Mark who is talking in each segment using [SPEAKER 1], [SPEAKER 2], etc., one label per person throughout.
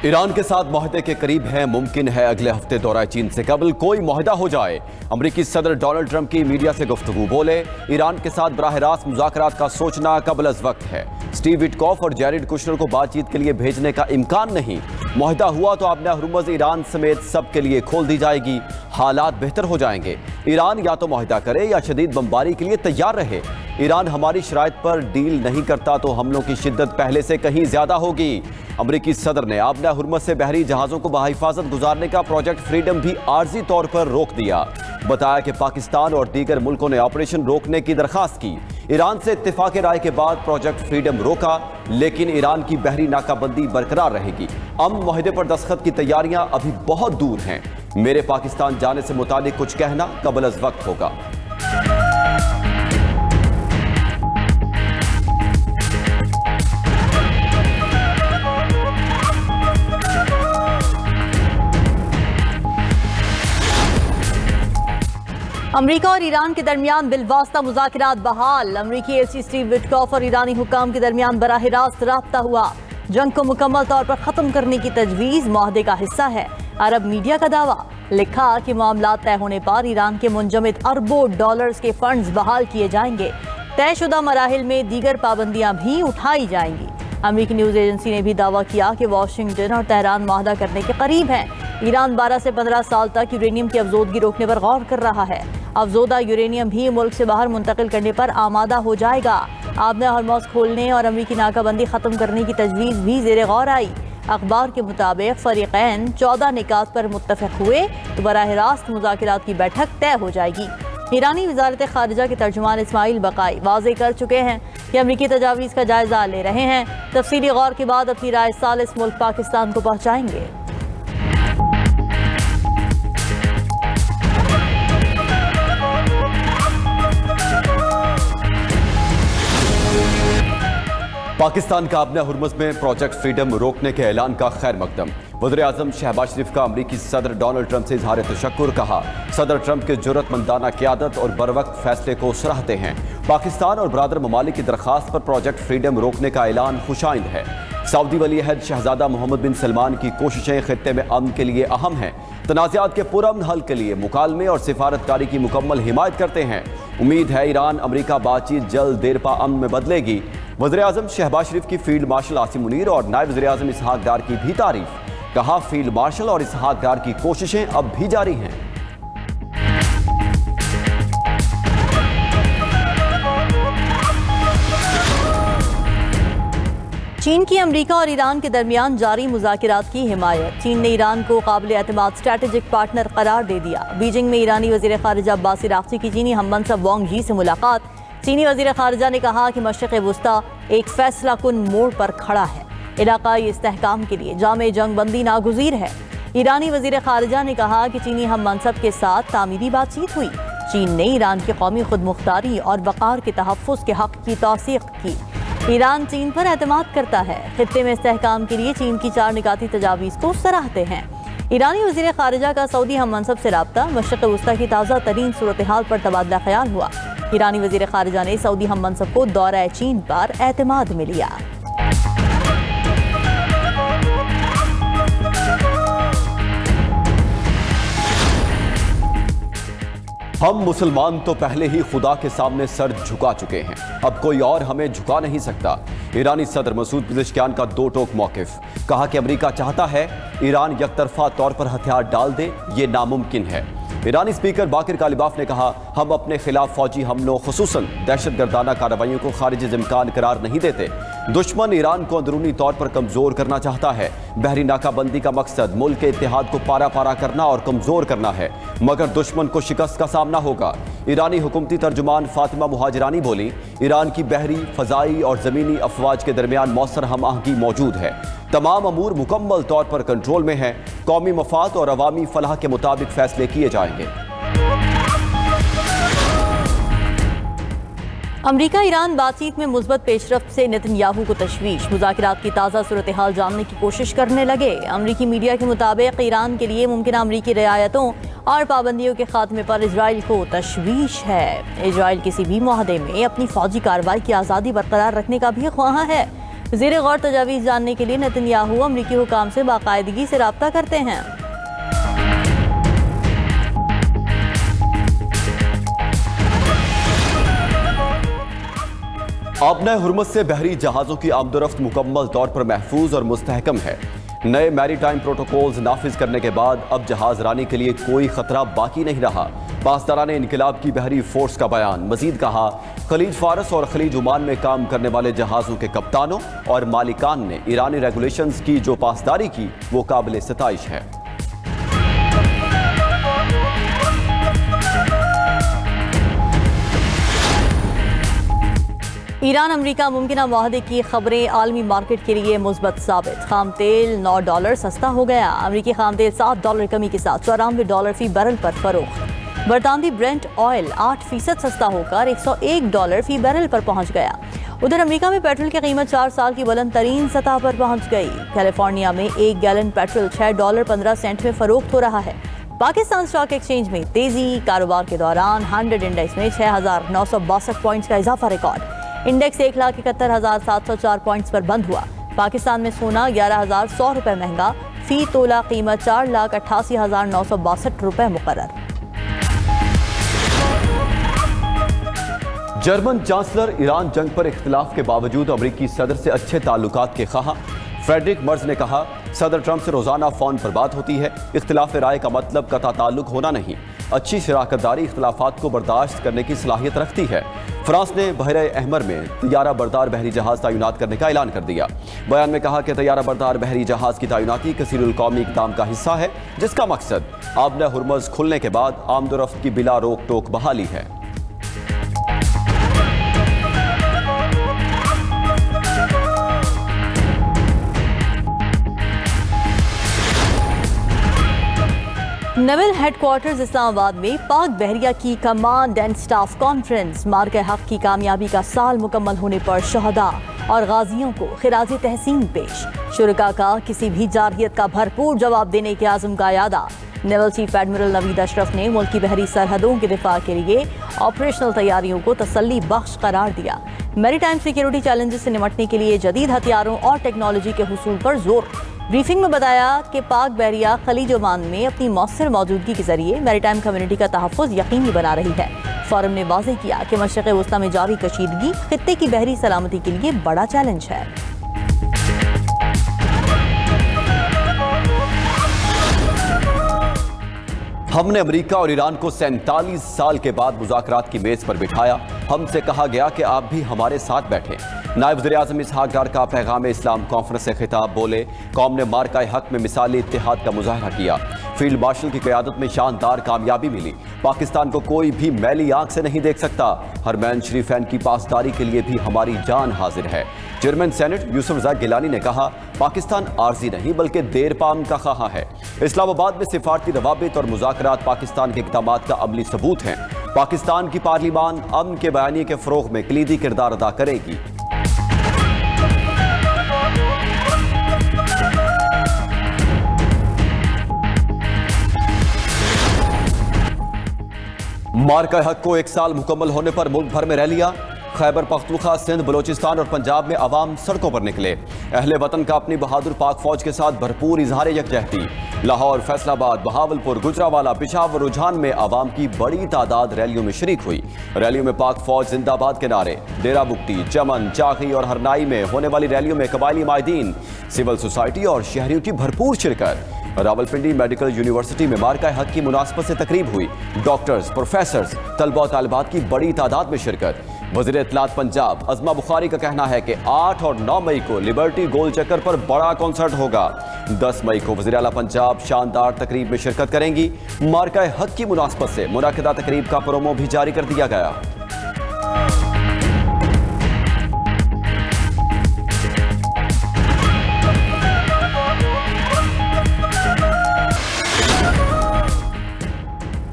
[SPEAKER 1] Iran के साथ मुआहदे के करीब है। मुमकिन है अगले हफ्ते दौरा चीन से कबल कोई मुआहदा हो जाए। अमरीकी सदर डोनाल्ड ट्रंप की मीडिया से गुफ्तगू, बोले ईरान के साथ बराह रास्त मुज़ाकरात का सोचना कबल अज़ वक्त है। स्टीव विटकॉफ और जैरेड कुशनर को बातचीत के लिए भेजने का इम्कान नहीं। मुआहदा हुआ तो आबना हुर्मुज़ ईरान समेत सब के लिए खोल दी जाएगी। हालात बेहतर हो जाएंगे। ईरान या तो मुआहदा करे या शदीद बमबारी के लिए तैयार रहे। ईरान हमारी शराइत पर डील नहीं करता तो हमलों की शिद्दत पहले से कहीं ज्यादा होगी। अमरीकी सदर ने आबना हुर्मुज़ से बहरी जहाज़ों को बहिफाजत गुजारने का प्रोजेक्ट फ्रीडम भी आर्जी तौर पर रोक दिया। बताया कि पाकिस्तान और दीगर मुल्कों ने ऑपरेशन रोकने की दरखास्त की। ईरान से इत्तेफाक राय के बाद प्रोजेक्ट फ्रीडम रोका, लेकिन ईरान की बहरी नाकाबंदी बरकरार रहेगी। अमन मुआहदे पर दस्तखत की तैयारियां अभी बहुत दूर हैं। मेरे पाकिस्तान जाने से मुतालिक कुछ कहना कबल अज़ वक्त होगा।
[SPEAKER 2] अमरीका और ईरान के दरमियान बिलवास्ता मुज़ाकरात बहाल। अमरीकी एलची स्टीव विटकॉफ और ईरानी हुक्काम के दरमियान बराह रास्त राब्ता हुआ। जंग को मुकम्मल तौर पर ख़त्म करने की तजवीज़ मुआहदे का हिस्सा है। अरब मीडिया का दावा, लिखा कि मामला तय होने पर ईरान के मुंजमद अरबों डॉलर्स के फंड्स बहाल किए जाएंगे। तयशुदा मराहिल में दीगर पाबंदियां भी उठाई जाएंगी। अमरीकी न्यूज़ एजेंसी ने भी दावा किया कि वाशिंगटन और तेहरान मुआहदा करने के करीब हैं। ईरान 12 से 15 साल तक यूरेनियम की अफजोदगी रोकने पर गौर कर रहा है। अफजोदा यूरेनियम भी मुल्क से बाहर मुंतकिल करने पर आमादा हो जाएगा। आबना हुर्मुज़ खोलने और अमरीकी नाकाबंदी ख़त्म करने की तजवीज़ भी ज़ेर गौर आई। अखबार के मुताबिक फ़रीक़ैन 14 निकात पर मुत्तफ़िक़ हुए तो बराह रास्त मुज़ाकरात की बैठक तय हो जाएगी। ईरानी वज़ारत ख़ारिजा के तर्जुमान इस्माइल बक़ाई वाज़े कर चुके हैं कि अमरीकी तजावीज़ का जायज़ा ले रहे हैं। तफसीली गौर के बाद अपनी राय सालिस मुल्क पाकिस्तान को पहुँचाएंगे।
[SPEAKER 1] पाकिस्तान का आबना हुर्मुज़ में प्रोजेक्ट फ्रीडम रोकने के ऐलान का खैर मकदम। वज़ीर-ए-आज़म शहबाज शरीफ का अमरीकी सदर डोनाल्ड ट्रंप से इज़हार तशक्कुर, कहा सदर ट्रंप के जुर्रतमंदाना क़यादत और बरवक्त फैसले को सराहते हैं। पाकिस्तान और बरादर ममालिक की दरख्वास्त पर प्रोजेक्ट फ्रीडम रोकने का ऐलान खुशाइंद है। सऊदी वली अहद शहजादा मोहम्मद बिन सलमान की कोशिशें खित्ते में अमन के लिए अहम हैं। तनाज़ात के पुरअमन हल के लिए मुकालमे और सिफारतकारी की मुकम्मल हिमायत करते हैं। उम्मीद है ईरान अमरीका बातचीत जल्द देरपा अमन में बदलेगी। वज़ीर-ए-आज़म शहबाज शरीफ की फील्ड मार्शल आसिम मुनीर और नायब वज़ीर-ए-आज़म इसहाक डार की भी तारीफ। कहा फील्ड मार्शल और इसहाक डार की कोशिशें अब भी जारी हैं।
[SPEAKER 2] चीन की अमरीका और ईरान के दरमियान जारी मुज़ाकरात की हिमायत। चीन ने ईरान को काबिल एतमाद स्ट्रैटेजिक पार्टनर करार दे दिया। बीजिंग में ईरानी वज़ीर ख़ारिजा अब्बास अराग़ची की चीनी हममनसब वांग यी से मुलाकात। चीनी वज़ीर ख़ारिजा ने कहा कि मशरिक़ वुस्ता एक फैसला कुन मोड़ पर खड़ा है। इलाक़ाई इस्तेहकाम के लिए जामे जंग बंदी नागुज़ीर है। ईरानी वज़ीर ख़ारिजा ने कहा कि चीनी हममनसब के साथ तामीरी बातचीत हुई। चीन ने ईरान की कौमी खुदमुख्तारी और वक़ार के तहफ़्फ़ुज़ के हक़ की तौसीक़ की। ईरान चीन पर एतमाद करता है। खित्ते में इस्तेहकाम के लिए चीन की 4 निकाती तजावीज़ को सराहते हैं। ईरानी वज़ीर ख़ारिजा का सऊदी हममनसब से राब्ता। मशरिक़ वुस्ता की ताज़ा तरीन सूरत हाल पर तबादला ख्याल हुआ। ईरानी वज़ीर ख़ारिजा ने सऊदी हममनसब को दौरा चीन पर एतमाद में लिया।
[SPEAKER 1] हम मुसलमान तो पहले ही खुदा के सामने सर झुका चुके हैं, अब कोई और हमें झुका नहीं सकता। ईरानी सदर मसूद पेज़ेश्कियान का दो टोक मौक़िफ़। कहा कि अमरीका चाहता है ईरान यकतरफा तौर पर हथियार डाल दे, ये नामुमकिन है। ईरानी स्पीकर बाकिर कालिबाफ ने कहा हम अपने खिलाफ फौजी हमलों खुसूसन दहशतगर्दाना कार्रवाइयों को खारिज इम्कान करार नहीं देते। दुश्मन ईरान को अंदरूनी तौर पर कमज़ोर करना चाहता है। बहरी नाकाबंदी का मकसद मुल्क के इत्तेहाद को पारा पारा करना और कमज़ोर करना है, मगर दुश्मन को शिकस्त का सामना होगा। ईरानी हुकूमती तर्जुमान फातिमा मुहाजिरानी बोली ईरान की बहरी, फ़ज़ाई और ज़मीनी अफवाज के दरमियान मौसर हम आहंगी मौजूद है। तमाम अमूर मुकम्मल तौर पर कंट्रोल में हैं। कौमी मफाद और अवामी फलाह के मुताबिक फैसले किए जाएंगे।
[SPEAKER 2] अमरीका ईरान बातचीत में मुस्बत पेशरफ्त से नेतन्याहू को तशवीश। मुज़ाकरात की ताज़ा सूरत हाल जानने की कोशिश करने लगे। अमरीकी मीडिया के मुताबिक ईरान के लिए मुमकिन अमरीकी रियायतों और पाबंदियों के खात्मे पर इजराइल को तशवीश है। इजराइल किसी भी मुआहदे में अपनी फौजी कार्रवाई की आज़ादी बरकरार रखने का भी ख्वाह है। ज़ेर गौर तजावीज़ जानने के लिए नेतन्याहू अमरीकी हुकाम से बाकायदगी से रब्ता करते हैं।
[SPEAKER 1] आबना हुर्मुज़ से बहरी जहाज़ों की आमदोरफ्त मुकम्मल तौर पर महफूज और मुस्तहकम है। नए मैरीटाइम प्रोटोकॉल्स नाफिज करने के बाद अब जहाज रानी के लिए कोई खतरा बाकी नहीं रहा। पासदारान इनकलाब की बहरी फोर्स का बयान मजीद कहा, खलीज फारस और खलीज ओमान में काम करने वाले जहाज़ों के कप्तानों और मालिकान ने ईरानी रेगुलेशंस की जो पासदारी की वो काबिल सताइश है।
[SPEAKER 2] ईरान अमरीका मुमकिना मुआहदे की खबरें आलमी मार्केट के लिए मुस्बत साबित। खाम तेल $9 सस्ता हो गया। अमरीकी खाम तेल $7 कमी के साथ $94 फी बैरल पर फरोख्त। बरतानवी ब्रेंट ऑयल 8% सस्ता होकर $101 फी बैरल पर पहुंच गया। उधर अमेरिका में पेट्रोल की कीमत 4 साल की बुलंद तरीन सतह पर पहुंच गई। कैलिफोर्निया में 1 गैलन पेट्रोल $6.15 में फरोख्त हो रहा है। पाकिस्तान स्टॉक एक्सचेंज में तेजी। कारोबार के दौरान 100 इंडेक्स में 6,962 पॉइंट्स का इजाफा रिकॉर्ड। इंडेक्स 1,71,704 पॉइंट्स पर बंद हुआ। पाकिस्तान में सोना 11,100 रुपए महंगा, फी तोला कीमत 4,88,962 रुपए मुकर्रर।
[SPEAKER 1] जर्मन चांसलर ईरान जंग पर इख्तिलाफ के बावजूद अमरीकी सदर से अच्छे ताल्लुकात के ख्वाह। फ्रेडरिक मर्ज ने कहा, सदर ट्रंप से रोजाना फोन पर बात होती है। इख्तिलाफ राय का मतलब कता ताल्लुक होना नहीं, अच्छी शराकतदारी इख्तिलाफात को बर्दाश्त करने की सलाहियत रखती है। फ्रांस ने बहरे अहमर में तैयारा बरदार बहरी जहाज तैनात करने का ऐलान कर दिया। बयान में कहा कि तैयारा बरदार बहरी जहाज की तैनाती कसीरुल कौमी इक़दाम का हिस्सा है, जिसका मकसद आबना हुर्मुज़ खुलने के बाद आमदोरफ्त की बिला रोक टोक बहाली है।
[SPEAKER 2] नेवल हेडक्वार्टर्स इस्लामाबाद में पाक बहरिया की कमांड एंड स्टाफ कॉन्फ्रेंस। मार्के हक की कामयाबी का साल मुकम्मल होने पर शहदा और गाजियों को खिराज तहसीन पेश। शुरका का किसी भी जारहियत का भरपूर जवाब देने के आज़म का यादा। Naval chief admiral Naveed Ashraf ने मुल्क की बहरी सरहदों के दिफा के लिए ऑपरेशनल तैयारियों को तसल्ली बख्श करार दिया। मैरीटाइम सिक्योरिटी चैलेंजेस से निपटने के लिए जदीद हथियारों और टेक्नोलॉजी के हुसूल पर जोर। ब्रीफिंग में बताया कि पाक बहरिया खलीज ओमान में अपनी मौसर मौजूदगी के जरिए मैरीटाइम कम्युनिटी का तहफ़्फ़ुज़ यकीनी बना रही है। फोरम ने वाज़ेह किया कि मशरिक़ वस्ता में जारी कशीदगी खित्ते की बहरी सलामती के लिए बड़ा चैलेंज है।
[SPEAKER 1] हमने अमेरिका और ईरान को 47 साल के बाद मुज़ाकरात की मेज़ पर बिठाया। हमसे कहा गया कि आप भी हमारे साथ बैठें। नायब वज़ीर-ए-आज़म इसहाक डार का पैगाम इस्लाम कॉन्फ्रेंस से खिताब बोले, कौम ने मार्का हक में मिसाली इत्तेहाद का मुजाहरा किया। फील्ड मार्शल की क़यादत में शानदार कामयाबी मिली। पाकिस्तान को कोई भी मैली आंख से नहीं देख सकता। हरमैन शरीफैन की पासदारी के लिए भी हमारी जान हाजिर है। चेयरमैन सेनेट यूसुफ रज़ा गिलानी ने कहा, पाकिस्तान आर्जी नहीं बल्कि देर पाम का ख्वाह है। इस्लामाबाद में सिफारती रवाबित और मुज़ाकरात पाकिस्तान के इक़दामात का अमली सबूत हैं। पाकिस्तान की पार्लिमान अमन के बयानिए के फ़रोग़ में कलीदी किरदार अदा करेगी। मार्का हक को 1 साल मुकम्मल होने पर मुल्क भर में रैलियां। खैबर पख्तूनख्वा, सिंध, बलोचिस्तान और पंजाब में अवाम सड़कों पर निकले। अहले वतन का अपनी बहादुर पाक फौज के साथ भरपूर इजहार यकजहती। लाहौर, फैसलाबाद, बहावलपुर, गुजरावाला, पिशावर, रुझान में अवाम की बड़ी तादाद रैलियों में शरीक हुई। रैलियों में पाक फौज जिंदाबाद के नारे। डेरा बुगटी, चमन, चाखी और हरनाई में होने वाली रैलियों में कबायली माहिदीन, सिविल सोसाइटी और शहरियों की भरपूर शिरकत। रावलपिंडी मेडिकल यूनिवर्सिटी में मार्का हक की मुनासबत से तकरीब हुई। डॉक्टर्स, प्रोफेसर्स, तलबा और तालिबात की बड़ी तादाद में शिरकत। वज़ीर इत्तलात पंजाब अज़मा बुखारी का कहना है कि 8 और 9 मई को लिबर्टी गोल चक्कर पर बड़ा कॉन्सर्ट होगा। 10 मई को वज़ीर आला पंजाब शानदार तकरीब में शिरकत करेंगी। मार्का हक की मुनासबत से मुनाकिदा तकरीब का प्रोमो भी जारी कर दिया गया।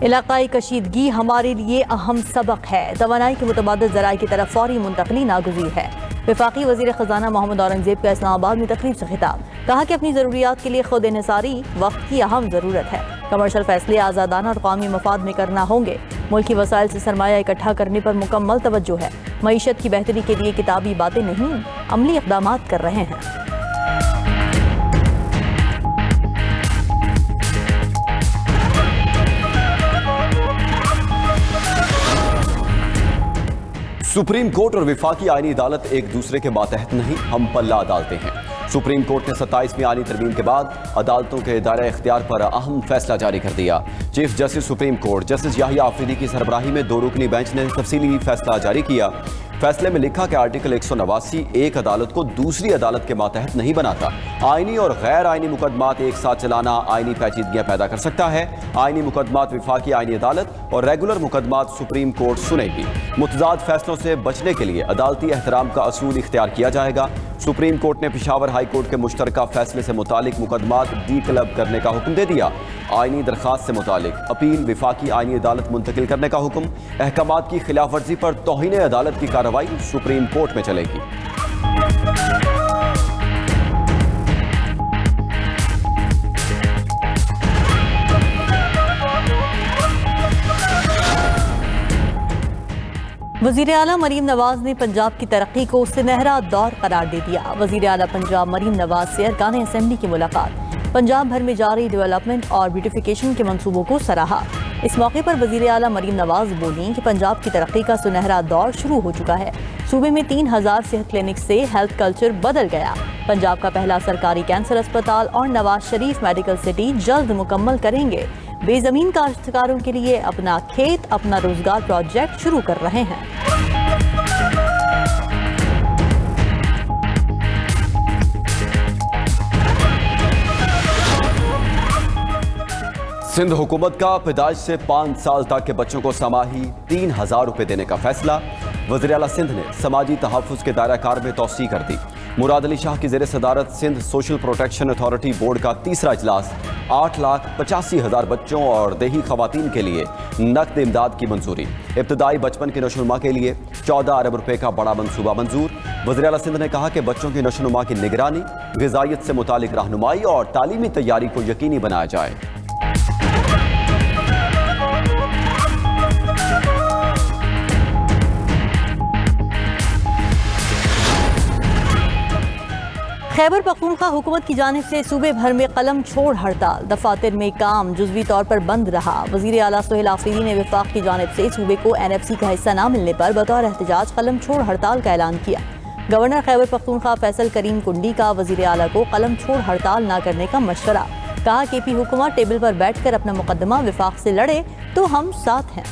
[SPEAKER 2] इलाकाई कशीदगी हमारे लिए अहम सबक है। तवानाई के मुतबादिल ज़राए की तरफ फौरी मुंतकली नागुज़ीर है। वफाकी वज़ीर ख़ज़ाना मोहम्मद औरंगज़ेब का इस्लामाबाद में तकरीब से खिताब। कहा कि अपनी ज़रूरियात के लिए खुद इन्हिसारी वक्त की अहम ज़रूरत है। कमर्शल फैसले आज़ादाना और कौमी मफाद में करना होंगे। मुल्की वसाइल से सरमाया इकट्ठा करने पर मुकम्मल तवज्जो है। मईशत की बेहतरी के लिए किताबी बातें नहीं, अमली इक़दामात कर रहे हैं।
[SPEAKER 1] सुप्रीम कोर्ट और विफाकी आईनी अदालत एक दूसरे के मातहत नहीं, हम पल्ला अदालतें हैं। सुप्रीम कोर्ट ने 27वीं आईनी तरमीम के बाद अदालतों के दायरे इख्तियार पर अहम फैसला जारी कर दिया। Chief justice supreme court justice Yahya Afridi की सरबराही में 2 रुकनी बेंच ने तफसीली फैसला जारी किया। फैसले में लिखा कि आर्टिकल 189 एक अदालत को दूसरी अदालत के मातहत नहीं बनाता। आईनी और गैर आईनी मुकदमात एक साथ चलाना आईनी पेचीदगियां पैदा कर सकता है। आईनी मुकदमात विफाकी आईनी अदालत और रेगुलर मुकदमात सुप्रीम कोर्ट सुनेगी। मुतजाद फैसलों से बचने के लिए अदालती एहतराम का असूल इख्तियार किया जाएगा। सुप्रीम कोर्ट ने पेशावर हाई कोर्ट के मुश्तरका फैसले से मुतालिक मुकदमात डी क्लब करने का हुक्म दे दिया। आईनी दरखास्त से मुतालिक अपील विफाकी आईनी अदालत मुंतकिल करने का हुक्म। अहकामात की खिलाफ वर्जी पर तौहीन अदालत की कार्रवाई सुप्रीम कोर्ट में चलेगी।
[SPEAKER 2] वज़ीर आला मरीम नवाज ने पंजाब की तरक्की को सुनहरा दौर करार दे दिया। वज़ीर आला पंजाब मरीम नवाज से अरकान असेंबली की मुलाकात, पंजाब भर में जारी डेवलपमेंट और ब्यूटिफिकेशन के मंसूबों को सराहा। इस मौके पर वज़ीर आला मरीम नवाज बोली कि पंजाब की तरक्की का सुनहरा दौर शुरू हो चुका है। सूबे में 3000 सेहत क्लिनिक से हेल्थ कल्चर बदल गया। पंजाब का पहला सरकारी कैंसर अस्पताल और नवाज शरीफ मेडिकल सिटी जल्द मुकम्मल करेंगे। बेजमीन काश्तकारों के लिए अपना खेत अपना रोजगार प्रोजेक्ट शुरू कर रहे हैं।
[SPEAKER 1] सिंध हुकूमत का पैदाइश से 5 साल तक के बच्चों को समाही 3000 रुपए देने का फैसला। वज़ीर आला सिंध ने समाजी तहफ़्फ़ुज़ के दायरा कार में तौसी कर दी। मुराद अली शाह की ज़ेर सदारत Sindh social protection authority board का तीसरा इजलास 8,85,000 बच्चों और देही खवातीन के लिए नकद इमदाद की मंजूरी। इब्तदाई बचपन की नशोनुमा के लिए 14 अरब रुपए का बड़ा मंसूबा मंजूर। वज़ीर आला सिंध ने कहा कि बच्चों की नशोनुमा की निगरानी, ग़िज़ाइयत से मुतालिक रहनुमाई और तालीमी तैयारी को यकीनी बनाया जाए।
[SPEAKER 2] खैबर पख्तूनख्वा हुकूमत की जानिब से सूबे भर में कलम छोड़ हड़ताल, दफातर में काम जुज़वी तौर पर बंद रहा। वज़ीर आला सोहेल आफरीदी ने वफाक की जानिब से सूबे को NFC का हिस्सा न मिलने पर बतौर एहतजाज कलम छोड़ हड़ताल का ऐलान किया। गवर्नर खैबर पख्तूनख्वा फैसल करीम कुंडी का वज़ीर आला को कलम छोड़ हड़ताल न करने का मशवरा। कहा KP हुकूमत टेबल पर बैठ कर अपना मुकदमा विफाक से लड़े तो हम साथ हैं।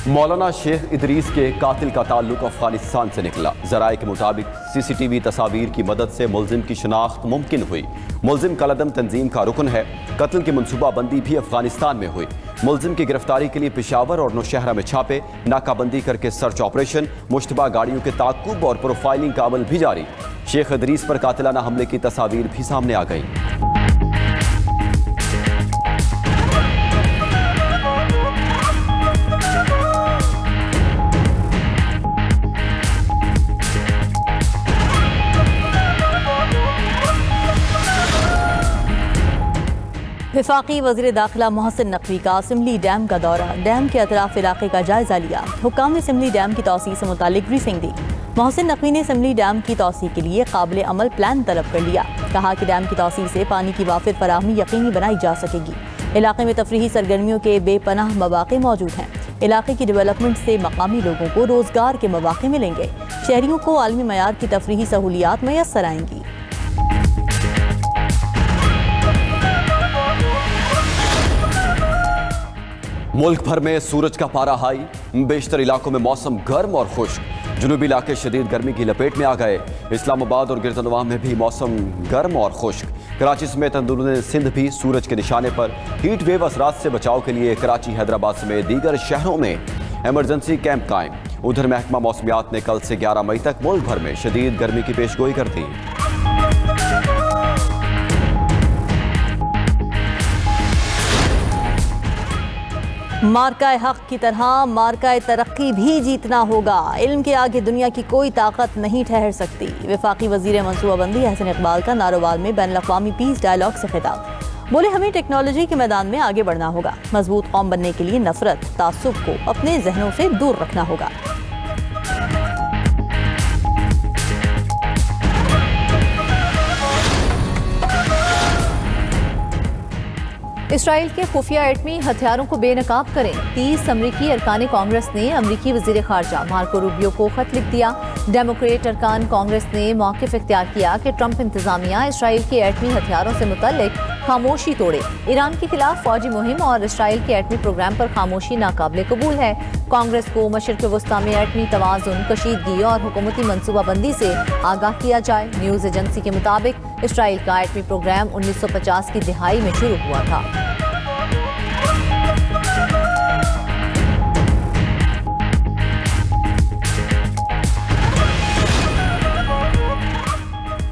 [SPEAKER 1] मौलाना शेख इदरीस के कातिल का ताल्लुक अफगानिस्तान से निकला। ज़राए के मुताबिक CCTV तस्वीर की मदद से मुलजिम की शनाख्त मुमकिन हुई। मुलजिम कलदम तंजीम का रुकन है। कत्ल की मनसूबाबंदी भी अफगानिस्तान में हुई। मुलजिम की गिरफ्तारी के लिए पेशावर और नौशहरा में छापे, नाकाबंदी करके सर्च ऑपरेशन, मुश्तबा गाड़ियों के ताकुब और प्रोफाइलिंग का अमल भी जारी। शेख इदरीस पर कातिलाना हमले की तस्वीर भी सामने आ गई।
[SPEAKER 2] वफाकी वज़ीर दाखिला मोहसिन नकवी का सिमली डैम का दौरा, डैम के अतराफ इलाके का जायजा लिया। हुक्काम ने सिमली डैम की तौसी से मुतालिक ब्रीफिंग दी। मोहसिन नकवी ने सिमली डैम की तौसी के लिए काबिल अमल प्लान तलब कर लिया। कहा कि डैम की तौसी से पानी की वाफिर फराहमी यकीनी बनाई जा सकेगी। इलाके में तफरीही सरगर्मियों के बेपनाह मौक़े मौजूद हैं। इलाके की डेवलपमेंट से मकामी लोगों को रोजगार के मौक़े मिलेंगे। शहरियों को आलमी मयार की तफरीही सहूलियात मैसर आएंगी।
[SPEAKER 1] मुल्क भर में सूरज का पारा हाई, बेशतर इलाकों में मौसम गर्म और खुश्क। जुनूबी इलाके शदीद गर्मी की लपेट में आ गए। इस्लामाबाद और गिरदनवा में भी मौसम गर्म और खुश्क। कराची समेत अंदरूनी सिंध भी सूरज के निशाने पर। हीट वेव असरात से बचाव के लिए कराची, हैदराबाद समेत दीगर शहरों में इमरजेंसी कैंप कायम। उधर महकमा मौसमियात ने कल से 11 मई तक मुल्क भर में शदीद गर्मी की पेशगोई कर दी।
[SPEAKER 2] मार्काए हक की तरह मार्काए तरक्की भी जीतना होगा। इल्म के आगे दुनिया की कोई ताकत नहीं ठहर सकती। वफाकी वजीर मनसूबाबंदी अहसन इकबाल का नारोवाल में बैन अल-अक़वामी पीस डायलॉग से खिताब। बोले, हमें टेक्नोलॉजी के मैदान में आगे बढ़ना होगा। मजबूत कौम बनने के लिए नफरत तासुब को अपने जहनों से दूर रखना होगा।
[SPEAKER 3] इसराइल के खुफिया एटमी हथियारों को बेनकाब करें। 30 अमरीकी अरकान कांग्रेस ने अमरीकी वजीर खारजा मार्को रूबियो को खत लिख दिया। डेमोक्रेट अरकान कांग्रेस ने मौक़िफ़ इख्तियार किया कि ट्रंप इंतजामिया इसराइल के एटमी हथियारों से मुतल्लिक खामोशी तोड़े। ईरान के खिलाफ फौजी मुहिम और इसराइल के एटमी प्रोग्राम पर खामोशी नाकाबिले कबूल है। कांग्रेस को मशरिक़ वस्ता में एटमी तवाज़ुन, कशीदगी और हुकूमती मनसूबाबंदी से आगाह किया जाए। न्यूज़ एजेंसी के मुताबिक इसराइल का एटमी प्रोग्राम 1950 की दिहाई में शुरू हुआ था।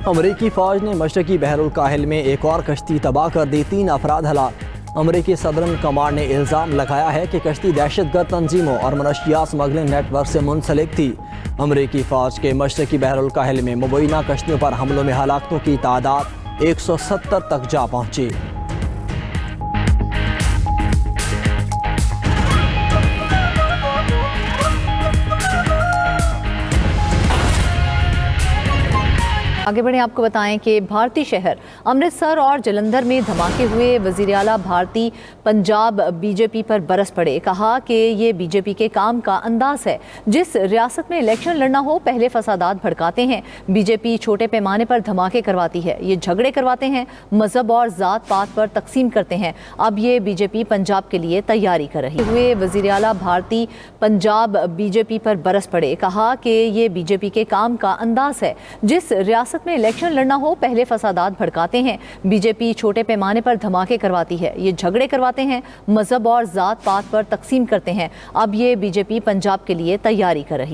[SPEAKER 4] अमरीकी फ़ौज ने मशरक़ी बहरुल काहिल में एक और कश्ती तबाह कर दी। 3 अफराद हलाक। अमरीकी सदरन कमांड ने इल्ज़ाम लगाया है कि कश्ती दहशतगर्द तंजीमों और मनशियात स्मगलिंग नेटवर्क से मुंसलिक थी। अमरीकी फ़ौज के मशरक़ी बहरुल काहिल में मुबैना कश्तियों पर हमलों में हलाकतों की तादाद 170 तक जा पहुँची।
[SPEAKER 3] आगे बढ़े, आपको बताएं कि भारतीय शहर अमृतसर और जलंधर में धमाके हुए। वज़ीर आला भारतीय पंजाब बीजेपी पर बरस पड़े। कहा कि ये बीजेपी के काम का अंदाज है। जिस रियासत में इलेक्शन लड़ना हो पहले फसादात भड़काते हैं। बीजेपी छोटे पैमाने पर धमाके करवाती है, ये झगड़े करवाते हैं, मजहब और ज़ात पात पर तकसीम करते हैं। अब ये बीजेपी पंजाब के लिए तैयारी कर रही हुए। वज़ीर आला भारतीय पंजाब बीजेपी पर बरस पड़े। कहा कि ये बीजेपी के काम का अंदाज है। जिस रियासत में इलेक्शन लड़ना हो पहले फसादात भड़काते हैं। बीजेपी छोटे पैमाने पर धमाके करवाती है, ये झगड़े करवाते हैं, मजहब और ज़ात पात पर तकसीम करते हैं। अब ये बीजेपी पंजाब के लिए तैयारी कर रही है।